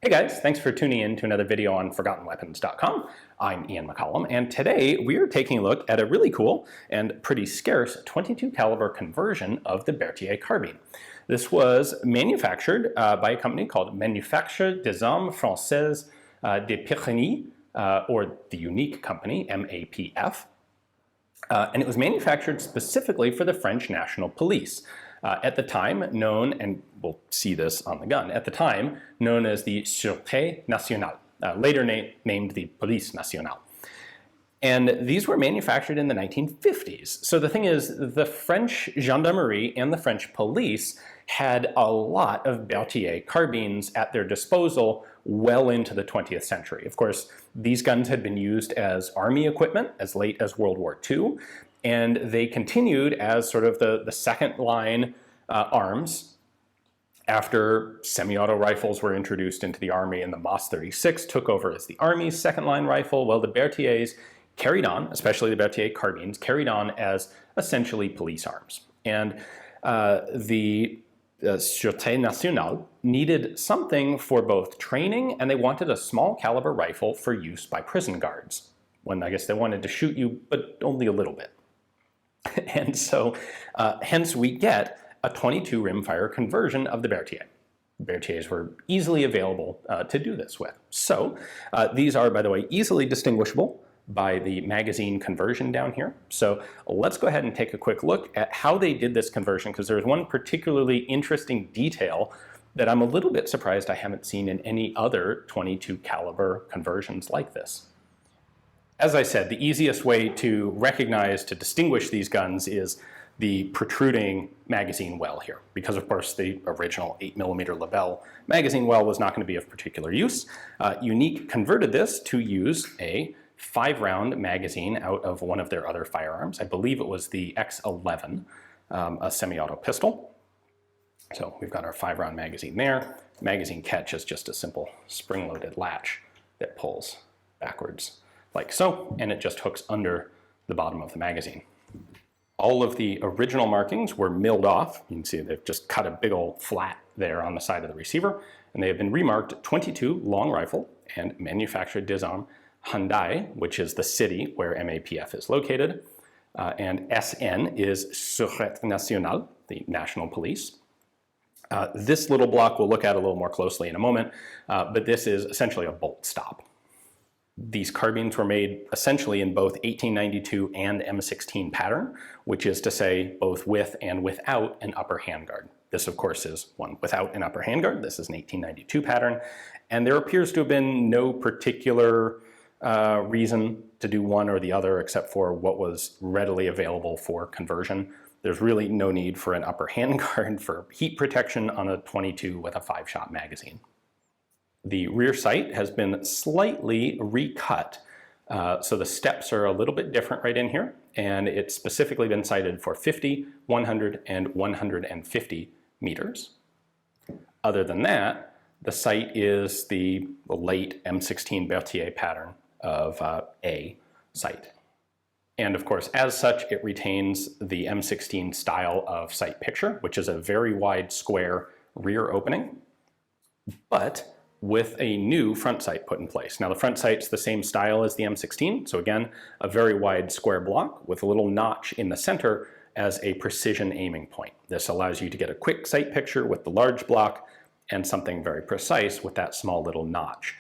Hey guys, thanks for tuning in to another video on ForgottenWeapons.com. I'm Ian McCollum, and today we are taking a look at a really cool and pretty scarce 22 caliber conversion of the Berthier carbine. This was manufactured by a company called Manufacture des Armes Françaises de Pyrénées, or the unique company, MAPF. And it was manufactured specifically for the French National Police. At the time known, and we'll see this on the gun, at the time known as the Sûreté Nationale, later named the Police Nationale. And these were manufactured in the 1950s. So the thing is, the French gendarmerie and the French police had a lot of Berthier carbines at their disposal well into the 20th century. Of course, these guns had been used as army equipment as late as World War II, and they continued as sort of the second line arms after semi-auto rifles were introduced into the army, and the MAS 36 took over as the army's second line rifle. Well, the Berthiers carried on, especially the Berthier carbines, carried on as essentially police arms. And the Sûreté Nationale needed something for both training, and they wanted a small caliber rifle for use by prison guards, when I guess they wanted to shoot you, but only a little bit. And so, hence we get a 22 rimfire conversion of the Berthier. Berthiers were easily available to do this with. So, these are, by the way, easily distinguishable by the magazine conversion down here. So let's go ahead and take a quick look at how they did this conversion, because there's one particularly interesting detail that I'm a little bit surprised I haven't seen in any other 22 caliber conversions like this. As I said, the easiest way to recognize, to distinguish these guns is the protruding magazine well here, because of course the original 8mm Lebel magazine well was not going to be of particular use. Unique converted this to use a 5-round magazine out of one of their other firearms. I believe it was the X11, a semi-auto pistol. So we've got our 5-round magazine there. Magazine catch is just a simple spring-loaded latch that pulls backwards like so, and it just hooks under the bottom of the magazine. All of the original markings were milled off. You can see they've just cut a big old flat there on the side of the receiver, and they have been remarked 22 long rifle and manufactured des Armes Hendaye, which is the city where MAPF is located, and SN is Sûreté Nationale, the National Police. This little block we'll look at a little more closely in a moment, but this is essentially a bolt stop. These carbines were made essentially in both 1892 and M16 pattern, which is to say both with and without an upper handguard. This, of course, is one without an upper handguard. This is an 1892 pattern, and there appears to have been no particular reason to do one or the other except for what was readily available for conversion. There's really no need for an upper handguard for heat protection on a 22 with a 5-shot magazine. The rear sight has been slightly recut, so the steps are a little bit different right in here, and it's specifically been sighted for 50, 100, and 150 meters. Other than that, the sight is the late M16 Berthier pattern of A sight. And of course, as such, it retains the M16 style of sight picture, which is a very wide square rear opening, but with a new front sight put in place. Now the front sight's the same style as the M16, so again, a very wide square block with a little notch in the center as a precision aiming point. This allows you to get a quick sight picture with the large block and something very precise with that small little notch.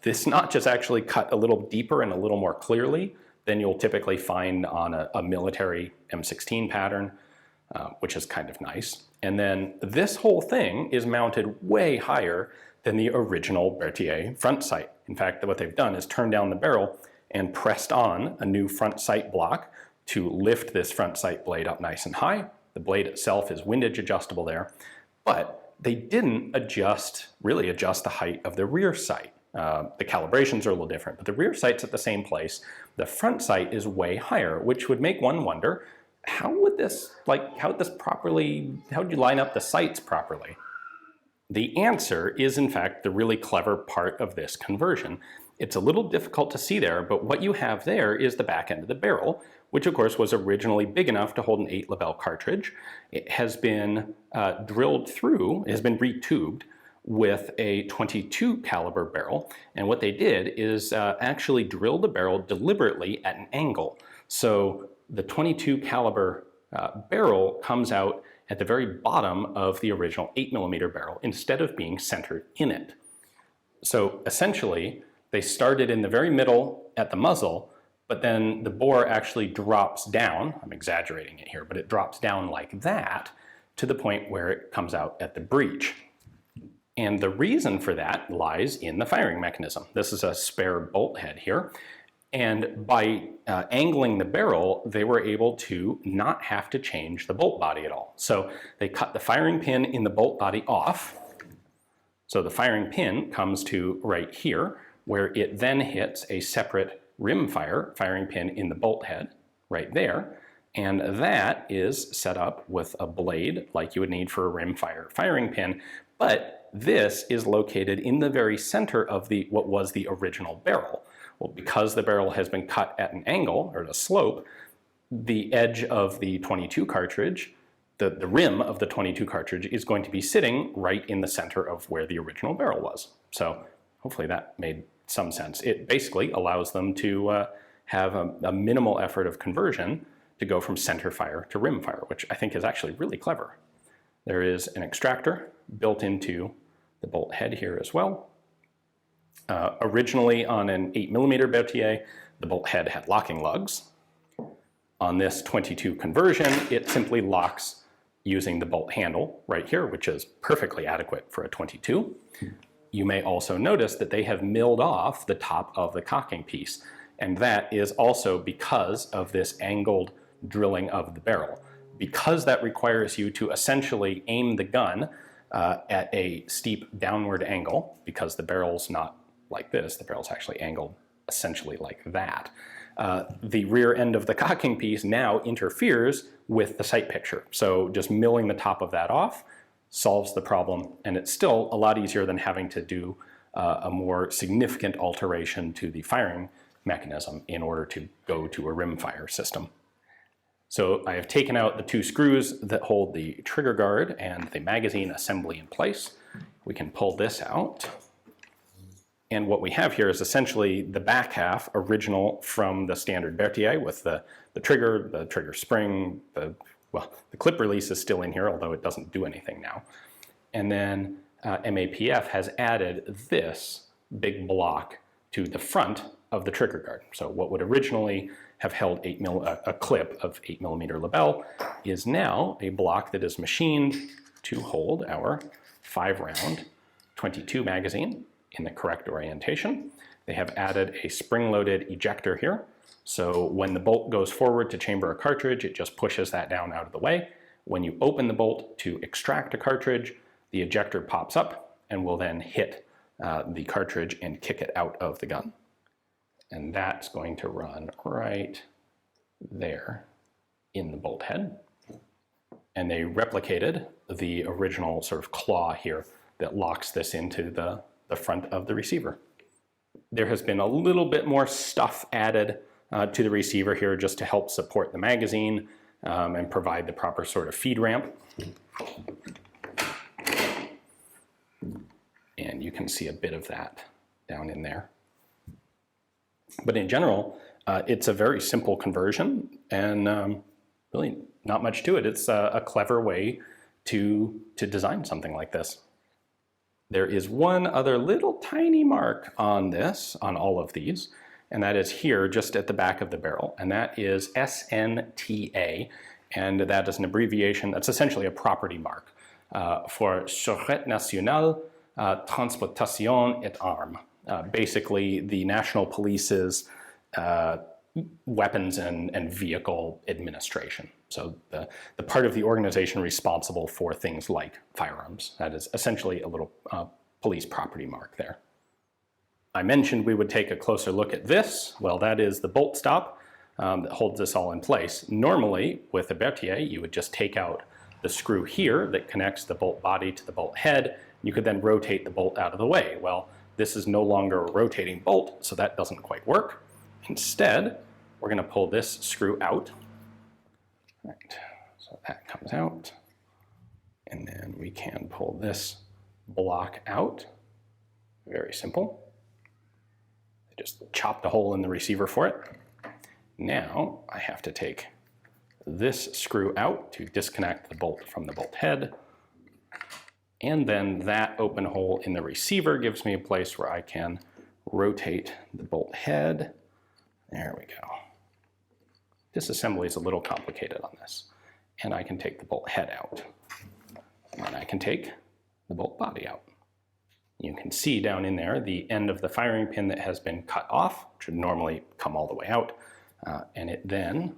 This notch is actually cut a little deeper and a little more clearly than you'll typically find on a military M16 pattern, which is kind of nice. And then this whole thing is mounted way higher than the original Berthier front sight. In fact, what they've done is turned down the barrel and pressed on a new front sight block to lift this front sight blade up nice and high. The blade itself is windage adjustable there, but they didn't really adjust the height of the rear sight. The calibrations are a little different, but the rear sight's at the same place. The front sight is way higher, which would make one wonder, how would you line up the sights properly? The answer is, in fact, the really clever part of this conversion. It's a little difficult to see there, but what you have there is the back end of the barrel, which of course was originally big enough to hold an 8 Lebel cartridge. It has been drilled through, it has been retubed with a 22 caliber barrel. And what they did is actually drill the barrel deliberately at an angle. So the 22 caliber barrel comes out at the very bottom of the original 8mm barrel instead of being centered in it. So essentially, they started in the very middle at the muzzle, but then the bore actually drops down. I'm exaggerating it here, but it drops down like that to the point where it comes out at the breech. And the reason for that lies in the firing mechanism. This is a spare bolt head here. And by angling the barrel, they were able to not have to change the bolt body at all. So they cut the firing pin in the bolt body off. So the firing pin comes to right here, where it then hits a separate rimfire firing pin in the bolt head right there. And that is set up with a blade like you would need for a rimfire firing pin. But this is located in the very center of what was the original barrel. Well, because the barrel has been cut at an angle, or at a slope, the edge of the 22 cartridge, the rim of the 22 cartridge is going to be sitting right in the center of where the original barrel was. So hopefully that made some sense. It basically allows them to have a minimal effort of conversion to go from center fire to rim fire, which I think is actually really clever. There is an extractor built into the bolt head here as well. Originally on an 8mm Berthier, the bolt head had locking lugs. On this 22 conversion, it simply locks using the bolt handle right here, which is perfectly adequate for a 22. You may also notice that they have milled off the top of the cocking piece, and that is also because of this angled drilling of the barrel. Because that requires you to essentially aim the gun at a steep downward angle, because the barrel's not like this, the barrel's actually angled essentially like that. The rear end of the cocking piece now interferes with the sight picture. So just milling the top of that off solves the problem, and it's still a lot easier than having to do a more significant alteration to the firing mechanism in order to go to a rimfire system. So I have taken out the two screws that hold the trigger guard and the magazine assembly in place. We can pull this out. And what we have here is essentially the back half, original from the standard Berthier, with the trigger spring, the clip release is still in here, although it doesn't do anything now. And then MAPF has added this big block to the front of the trigger guard. So what would originally have held a clip of 8mm label is now a block that is machined to hold our 5-round 22 magazine in the correct orientation. They have added a spring-loaded ejector here. So when the bolt goes forward to chamber a cartridge, it just pushes that down out of the way. When you open the bolt to extract a cartridge, the ejector pops up and will then hit the cartridge and kick it out of the gun. And that's going to run right there in the bolt head. And they replicated the original sort of claw here that locks this into the front of the receiver. There has been a little bit more stuff added to the receiver here just to help support the magazine and provide the proper sort of feed ramp. And you can see a bit of that down in there. But in general, it's a very simple conversion and really not much to it. It's a clever way to design something like this. There is one other little tiny mark on this, on all of these, and that is here just at the back of the barrel, and that is SNTA, and that is an abbreviation, that's essentially a property mark for Sûreté Nationale, Transportation et Armes, basically the National Police's weapons and vehicle administration. So the part of the organization responsible for things like firearms. That is essentially a little police property mark there. I mentioned we would take a closer look at this. Well, that is the bolt stop that holds this all in place. Normally, with a Berthier, you would just take out the screw here that connects the bolt body to the bolt head. You could then rotate the bolt out of the way. Well, this is no longer a rotating bolt, so that doesn't quite work. Instead, we're going to pull this screw out. Right, so that comes out. And then we can pull this block out. Very simple. I just chopped a hole in the receiver for it. Now I have to take this screw out to disconnect the bolt from the bolt head. And then that open hole in the receiver gives me a place where I can rotate the bolt head. There we go. Disassembly is a little complicated on this. And I can take the bolt head out. And I can take the bolt body out. You can see down in there the end of the firing pin that has been cut off, which would normally come all the way out. And it then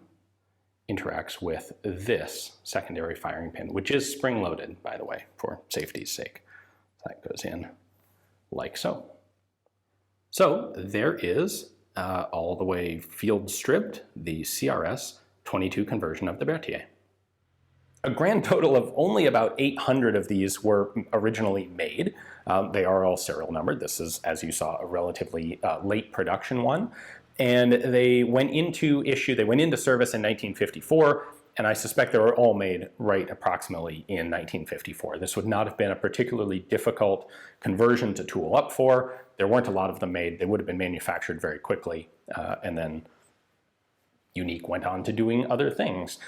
interacts with this secondary firing pin, which is spring-loaded, by the way, for safety's sake. That goes in like so. So there is, all the way field stripped, the CRS 22 conversion of the Berthier. A grand total of only about 800 of these were originally made. They are all serial numbered. This is, as you saw, a relatively late production one. And they went into service in 1954, and I suspect they were all made right approximately in 1954. This would not have been a particularly difficult conversion to tool up for. There weren't a lot of them made. They would have been manufactured very quickly, and then Unique went on to doing other things.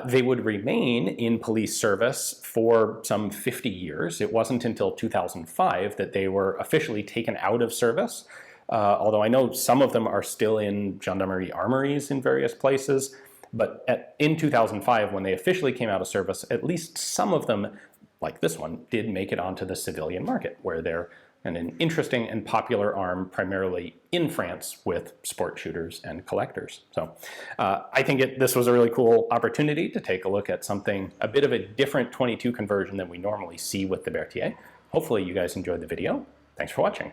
They would remain in police service for some 50 years. It wasn't until 2005 that they were officially taken out of service. Although I know some of them are still in gendarmerie armories in various places, but in 2005, when they officially came out of service, at least some of them, like this one, did make it onto the civilian market, where they're an interesting and popular arm, primarily in France, with sport shooters and collectors. So I think this was a really cool opportunity to take a look at something, a bit of a different 22 conversion than we normally see with the Berthier. Hopefully you guys enjoyed the video. Thanks for watching.